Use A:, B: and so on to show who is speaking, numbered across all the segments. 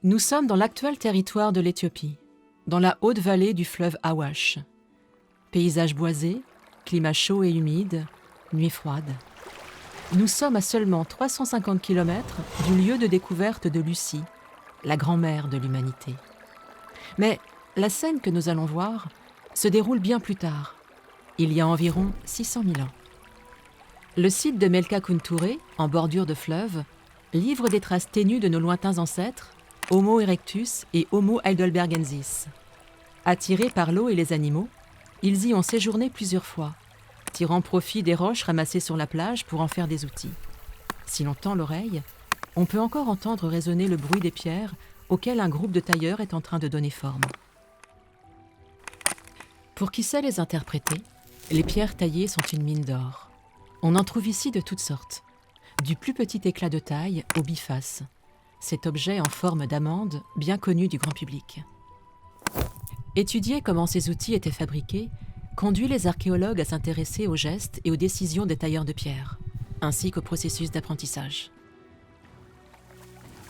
A: Nous sommes dans l'actuel territoire de l'Éthiopie, dans la haute vallée du fleuve Awash. Paysage boisé, climat chaud et humide, nuit froide. Nous sommes à seulement 350 km du lieu de découverte de Lucie, la grand-mère de l'humanité. Mais la scène que nous allons voir se déroule bien plus tard, il y a environ 600 000 ans. Le site de Melka Kunture, en bordure de fleuve, livre des traces ténues de nos lointains ancêtres, Homo erectus et Homo heidelbergensis. Attirés par l'eau et les animaux, ils y ont séjourné plusieurs fois, tirant profit des roches ramassées sur la plage pour en faire des outils. Si l'on tend l'oreille, on peut encore entendre résonner le bruit des pierres auxquelles un groupe de tailleurs est en train de donner forme. Pour qui sait les interpréter, les pierres taillées sont une mine d'or. On en trouve ici de toutes sortes, du plus petit éclat de taille au biface, cet objet en forme d'amande bien connu du grand public. Étudier comment ces outils étaient fabriqués conduit les archéologues à s'intéresser aux gestes et aux décisions des tailleurs de pierre, ainsi qu'au processus d'apprentissage.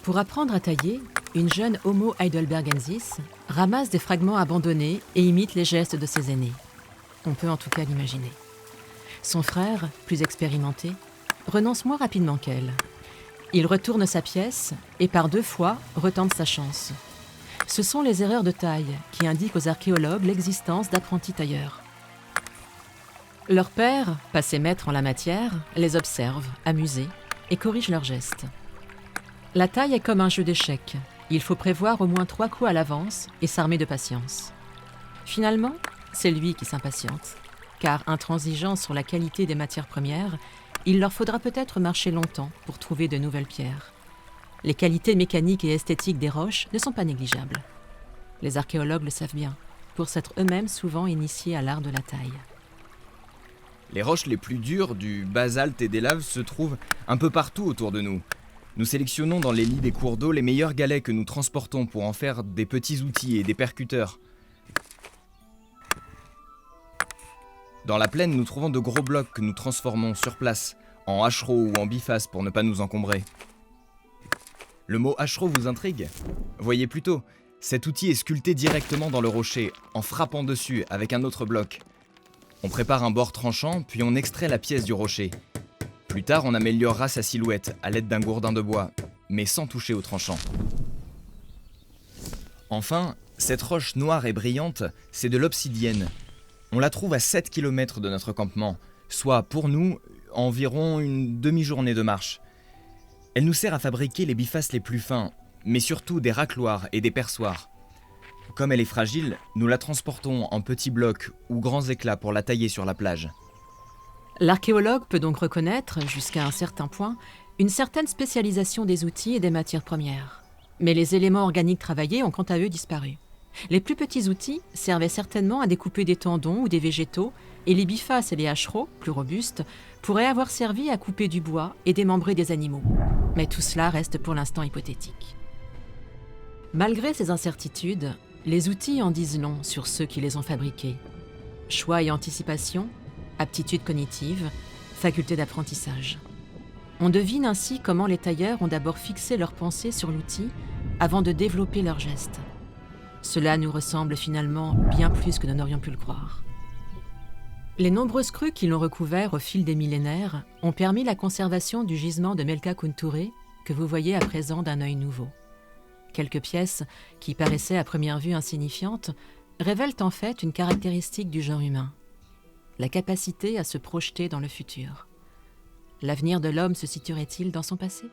A: Pour apprendre à tailler, une jeune Homo heidelbergensis ramasse des fragments abandonnés et imite les gestes de ses aînés. On peut en tout cas l'imaginer. Son frère, plus expérimenté, renonce moins rapidement qu'elle. Il retourne sa pièce et par 2 fois retente sa chance. Ce sont les erreurs de taille qui indiquent aux archéologues l'existence d'apprentis tailleurs. Leur père, passé maître en la matière, les observe, amusé, et corrige leurs gestes. La taille est comme un jeu d'échecs. Il faut prévoir au moins 3 coups à l'avance et s'armer de patience. Finalement, c'est lui qui s'impatiente, car intransigeant sur la qualité des matières premières, il leur faudra peut-être marcher longtemps pour trouver de nouvelles pierres. Les qualités mécaniques et esthétiques des roches ne sont pas négligeables. Les archéologues le savent bien, pour s'être eux-mêmes souvent initiés à l'art de la taille.
B: Les roches les plus dures, du basalte et des laves, se trouvent un peu partout autour de nous. Nous sélectionnons dans les lits des cours d'eau les meilleurs galets que nous transportons pour en faire des petits outils et des percuteurs. Dans la plaine, nous trouvons de gros blocs que nous transformons sur place, en hachereau ou en biface pour ne pas nous encombrer. Le mot hachereau vous intrigue ? Voyez plutôt, cet outil est sculpté directement dans le rocher, en frappant dessus avec un autre bloc. On prépare un bord tranchant, puis on extrait la pièce du rocher. Plus tard, on améliorera sa silhouette à l'aide d'un gourdin de bois, mais sans toucher au tranchant. Enfin, cette roche noire et brillante, c'est de l'obsidienne. On la trouve à 7 km de notre campement, soit pour nous, environ une demi-journée de marche. Elle nous sert à fabriquer les bifaces les plus fins, mais surtout des racloirs et des perçoirs. Comme elle est fragile, nous la transportons en petits blocs ou grands éclats pour la tailler sur la plage.
A: L'archéologue peut donc reconnaître, jusqu'à un certain point, une certaine spécialisation des outils et des matières premières. Mais les éléments organiques travaillés ont quant à eux disparu. Les plus petits outils servaient certainement à découper des tendons ou des végétaux, et les bifaces et les hachereaux, plus robustes, pourraient avoir servi à couper du bois et démembrer des animaux. Mais tout cela reste pour l'instant hypothétique. Malgré ces incertitudes, les outils en disent long sur ceux qui les ont fabriqués. Choix et anticipation, aptitude cognitive, faculté d'apprentissage. On devine ainsi comment les tailleurs ont d'abord fixé leur pensée sur l'outil avant de développer leurs gestes. Cela nous ressemble finalement bien plus que nous n'aurions pu le croire. Les nombreuses crues qui l'ont recouvert au fil des millénaires ont permis la conservation du gisement de Melka Kunture que vous voyez à présent d'un œil nouveau. Quelques pièces, qui paraissaient à première vue insignifiantes, révèlent en fait une caractéristique du genre humain, la capacité à se projeter dans le futur. L'avenir de l'homme se situerait-il dans son passé ?